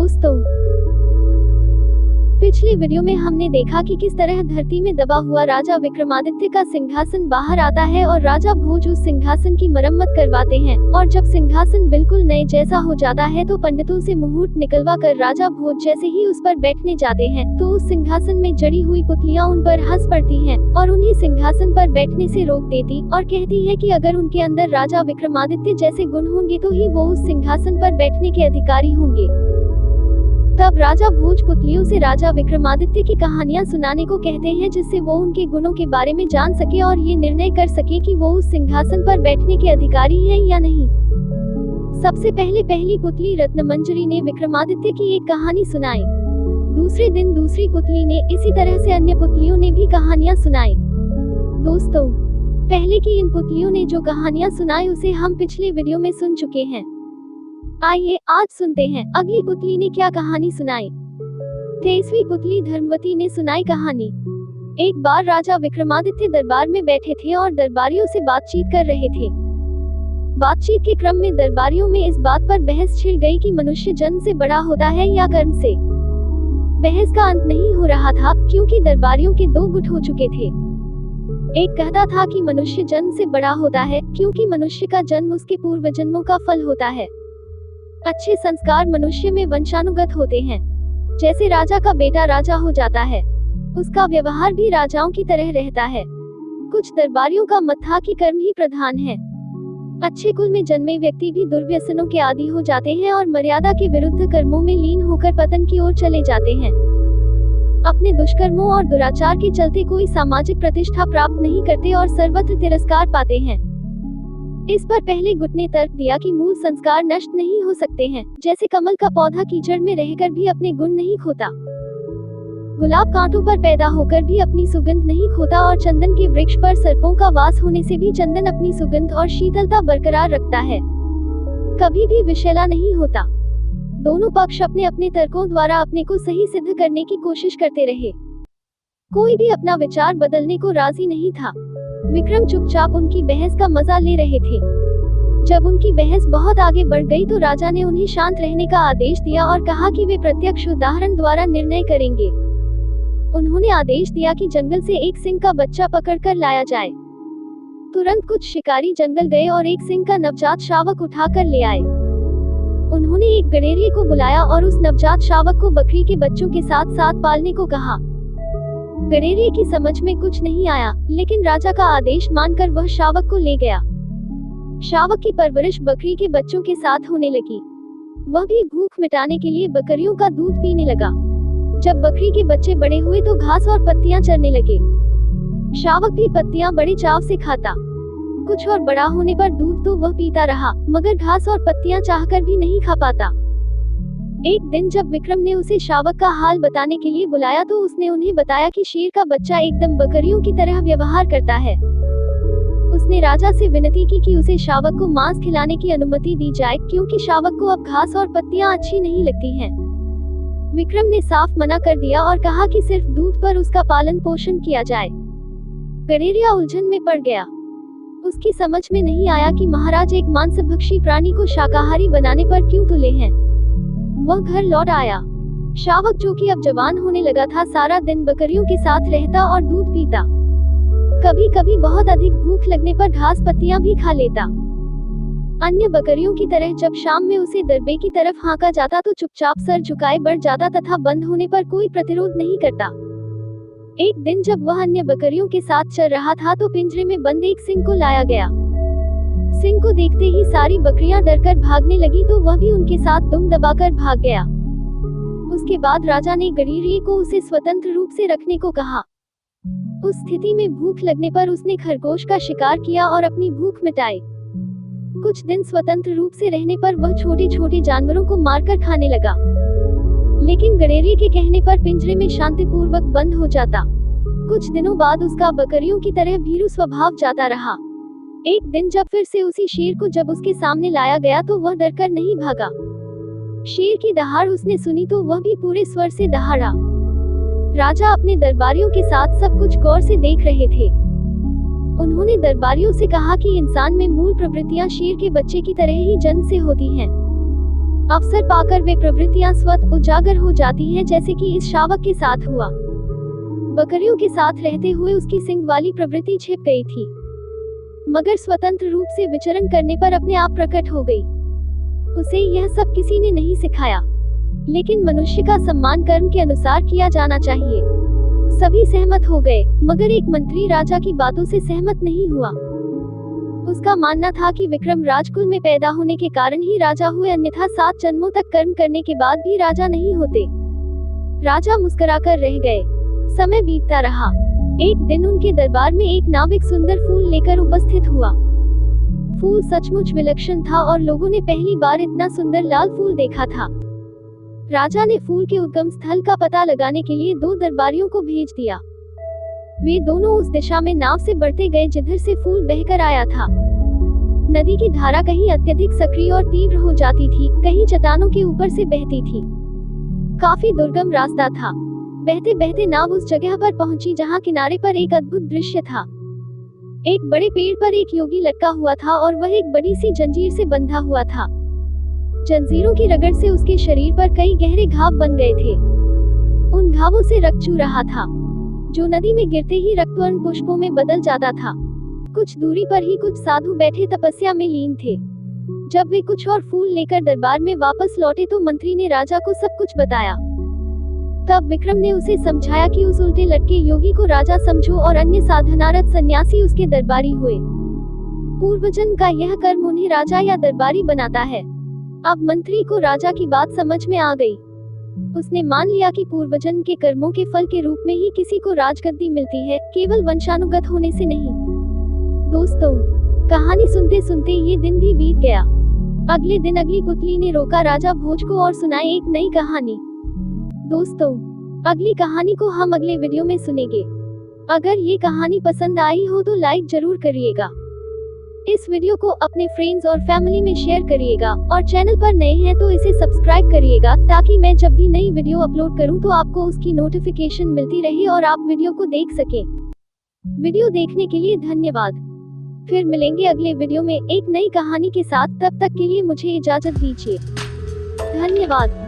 दोस्तों, पिछले वीडियो में हमने देखा कि किस तरह धरती में दबा हुआ राजा विक्रमादित्य का सिंहासन बाहर आता है और राजा भोज उस सिंहासन की मरम्मत करवाते हैं, और जब सिंहासन बिल्कुल नए जैसा हो जाता है तो पंडितों से मुहूर्त निकलवा कर राजा भोज जैसे ही उस पर बैठने जाते हैं तो उस सिंहासन में जड़ी हुई पुतलियां उन पर हंस पड़ती हैं और उन्हें सिंहासन पर बैठने से रोक देती और कहती है कि अगर उनके अंदर राजा विक्रमादित्य जैसे गुण होंगे तो ही वो उस सिंहासन पर बैठने के अधिकारी होंगे। तब राजा भोज पुतलियों से राजा विक्रमादित्य की कहानियां सुनाने को कहते हैं, जिससे वो उनके गुणों के बारे में जान सके और ये निर्णय कर सके कि वो उस सिंहासन पर बैठने के अधिकारी हैं या नहीं। सबसे पहले पहली पुतली रत्नमंजरी ने विक्रमादित्य की एक कहानी सुनाई। दूसरे दिन दूसरी पुतली ने, इसी तरह से अन्य पुतलियों ने भी कहानियां सुनाई। दोस्तों, पहले की इन पुतलियों ने जो कहानियां सुनाई उसे हम पिछले वीडियो में सुन चुके हैं। आइए आज सुनते हैं अगली पुतली ने क्या कहानी सुनाई। 23वीं पुतली धर्मवती ने सुनाई कहानी। एक बार राजा विक्रमादित्य दरबार में बैठे थे और दरबारियों से बातचीत कर रहे थे। बातचीत के क्रम में दरबारियों में इस बात पर बहस छिड़ गई कि मनुष्य जन्म से बड़ा होता है या कर्म से। बहस का अंत नहीं हो रहा था क्योंकि दरबारियों के दो गुट हो चुके थे। एक कहता था कि मनुष्य जन्म से बड़ा होता है क्योंकि मनुष्य का जन्म उसके पूर्व जन्मों का फल होता है। अच्छे संस्कार मनुष्य में वंशानुगत होते हैं। जैसे राजा का बेटा राजा हो जाता है, उसका व्यवहार भी राजाओं की तरह रहता है। कुछ दरबारियों का मत था कि कर्म ही प्रधान है। अच्छे कुल में जन्मे व्यक्ति भी दुर्व्यसनों के आदी हो जाते हैं और मर्यादा के विरुद्ध कर्मों में लीन होकर पतन की ओर चले जाते हैं। अपने दुष्कर्मों और दुराचार के चलते कोई सामाजिक प्रतिष्ठा प्राप्त नहीं करते और सर्वत्र तिरस्कार पाते हैं। इस पर पहले गुट ने तर्क दिया कि मूल संस्कार नष्ट नहीं हो सकते हैं। जैसे कमल का पौधा कीचड़ में रहकर भी अपने गुण नहीं खोता, गुलाब कांटों पर पैदा होकर भी अपनी सुगंध नहीं खोता, और चंदन के वृक्ष पर सर्पों का वास होने से भी चंदन अपनी सुगंध और शीतलता बरकरार रखता है, कभी भी विषैला नहीं होता। दोनों पक्ष अपने अपने तर्कों द्वारा अपने को सही सिद्ध करने की कोशिश करते रहे। कोई भी अपना विचार बदलने को राजी नहीं था। विक्रम चुपचाप उनकी बहस का मजा ले रहे थे। जब उनकी बहस बहुत आगे बढ़ गई तो राजा ने उन्हें शांत रहने का आदेश दिया और कहा कि वे प्रत्यक्ष उदाहरण द्वारा निर्णय करेंगे। उन्होंने आदेश दिया कि जंगल से एक सिंह का बच्चा पकड़कर लाया जाए। तुरंत कुछ शिकारी जंगल गए और एक सिंह का नवजात शावक उठाकर ले आए। उन्होंने एक गडेरिये को बुलाया और उस नवजात शावक को बकरी के बच्चों के साथ साथ पालने को कहा। गडेरिये की समझ में कुछ नहीं आया, लेकिन राजा का आदेश मानकर वह शावक को ले गया। शावक की परवरिश बकरी के बच्चों के साथ होने लगी। वह भी भूख मिटाने के लिए बकरियों का दूध पीने लगा। जब बकरी के बच्चे बड़े हुए तो घास और पत्तियां चरने लगे। शावक भी पत्तियां बड़े चाव से खाता। कुछ और बड़ा होने पर दूध तो वह पीता रहा, मगर घास और पत्तियां चाहकर भी नहीं खा पाता। एक दिन जब विक्रम ने उसे शावक का हाल बताने के लिए बुलाया तो उसने उन्हें बताया कि शेर का बच्चा एकदम बकरियों की तरह व्यवहार करता है। उसने राजा से विनती की कि उसे शावक को मांस खिलाने की अनुमति दी जाए, क्योंकि शावक को अब घास और पत्तियां अच्छी नहीं लगती हैं। विक्रम ने साफ मना कर दिया और कहा कि सिर्फ दूध पर उसका पालन पोषण किया जाए। गडेरिया उलझन में पड़ गया। उसकी समझ में नहीं आया कि महाराज एक मांसभक्षी प्राणी को शाकाहारी बनाने पर क्यों तुले हैं। वह घर लौट आया। शावक, जो कि अब जवान होने लगा था, सारा दिन बकरियों के साथ रहता और दूध पीता। कभी कभी बहुत अधिक भूख लगने पर घास पत्तियां भी खा लेता। अन्य बकरियों की तरह जब शाम में उसे दरबे की तरफ हाँका जाता तो चुपचाप सर झुकाए बढ़ जाता तथा बंद होने पर कोई प्रतिरोध नहीं करता। एक दिन जब वह अन्य बकरियों के साथ चल रहा था तो पिंजरे में बंद एक सिंह को लाया गया। सिंह को देखते ही सारी बकरियां डरकर भागने लगी तो वह भी उनके साथ दुम दबाकर भाग गया। उसके बाद राजा ने गडेरिये को उसे स्वतंत्र रूप से रखने को कहा। उस स्थिति में भूख लगने पर उसने खरगोश का शिकार किया और अपनी भूख मिटाई। कुछ दिन स्वतंत्र रूप से रहने पर वह छोटे छोटे जानवरों को मारकर खाने लगा, लेकिन गडेरिये के कहने पर पिंजरे में शांतिपूर्वक बंद हो जाता। कुछ दिनों बाद उसका बकरियों की तरह भीरू स्वभाव जाता रहा। एक दिन जब फिर से उसी शेर को जब उसके सामने लाया गया तो वह डरकर नहीं भागा। शेर की दहाड़ उसने सुनी तो वह भी पूरे स्वर से दहाड़ा। राजा अपने दरबारियों के साथ सब कुछ गौर से देख रहे थे। उन्होंने दरबारियों से कहा कि इंसान में मूल प्रवृत्तियां शेर के बच्चे की तरह ही जन्म से होती हैं। अवसर पाकर वे प्रवृत्तियां स्वतः उजागर हो जाती हैं, जैसे कि इस शावक के साथ हुआ। बकरियों के साथ रहते हुए उसकी सिंह वाली प्रवृत्ति छिप गई थी, मगर स्वतंत्र रूप से विचरण करने पर अपने आप प्रकट हो गई। उसे यह सब किसी ने नहीं सिखाया, लेकिन मनुष्य का सम्मान कर्म के अनुसार किया जाना चाहिए। सभी सहमत हो गए, मगर एक मंत्री राजा की बातों से सहमत नहीं हुआ। उसका मानना था कि विक्रम राजकुल में पैदा होने के कारण ही राजा हुए, अन्यथा 7 जन्मों तक कर्म करने के बाद भी राजा नहीं होते। राजा मुस्कुराकर रह गए। समय बीतता रहा। एक दिन उनके दरबार में एक नाविक सुंदर फूल लेकर उपस्थित हुआ। फूल सचमुच विलक्षण था और लोगों ने पहली बार इतना सुंदर लाल फूल देखा था। राजा ने फूल के उद्गम स्थल का पता लगाने के लिए 2 दरबारियों को भेज दिया। वे दोनों उस दिशा में नाव से बढ़ते गए जिधर से फूल बहकर आया था। नदी की धारा कहीं अत्यधिक सक्रिय और तीव्र हो जाती थी, कहीं चट्टानों के ऊपर से बहती थी। काफी दुर्गम रास्ता था। बहते बहते नाव उस जगह पर पहुंची जहां किनारे पर एक अद्भुत दृश्य था। एक बड़े पेड़ पर एक योगी लटका हुआ था और वह एक बड़ी सी जंजीर से बंधा हुआ था। जंजीरों की रगड़ से उसके शरीर पर कई गहरे घाव बन गए थे। उन घावों से रक्त चू रहा था, जो नदी में गिरते ही रक्तवर्ण पुष्पों में बदल जाता था। कुछ दूरी पर ही कुछ साधु बैठे तपस्या में लीन थे। जब वे कुछ और फूल लेकर दरबार में वापस लौटे तो मंत्री ने राजा को सब कुछ बताया। तब विक्रम ने उसे समझाया कि उस उल्टे लटके योगी को राजा समझो और अन्य साधनारत सन्यासी उसके दरबारी हुए। पूर्वजन्म का यह कर्म उन्हें राजा या दरबारी बनाता है। अब मंत्री को राजा की बात समझ में आ गई। उसने मान लिया कि पूर्वजन्म के कर्मों के फल के रूप में ही किसी को राजगद्दी मिलती है, केवल वंशानुगत होने से नहीं। दोस्तों, कहानी सुनते सुनते ये दिन भी बीत गया। अगले दिन अगली पुतली ने रोका राजा भोज को और सुनाई एक नई कहानी। दोस्तों, अगली कहानी को हम अगले वीडियो में सुनेंगे। अगर ये कहानी पसंद आई हो तो लाइक जरूर करिएगा। इस वीडियो को अपने फ्रेंड्स और फैमिली में शेयर करिएगा और चैनल पर नए हैं तो इसे सब्सक्राइब करिएगा, ताकि मैं जब भी नई वीडियो अपलोड करूं तो आपको उसकी नोटिफिकेशन मिलती रहे और आप वीडियो को देख सकें। वीडियो देखने के लिए धन्यवाद। फिर मिलेंगे अगले वीडियो में एक नई कहानी के साथ। तब तक के लिए मुझे इजाजत दीजिए। धन्यवाद।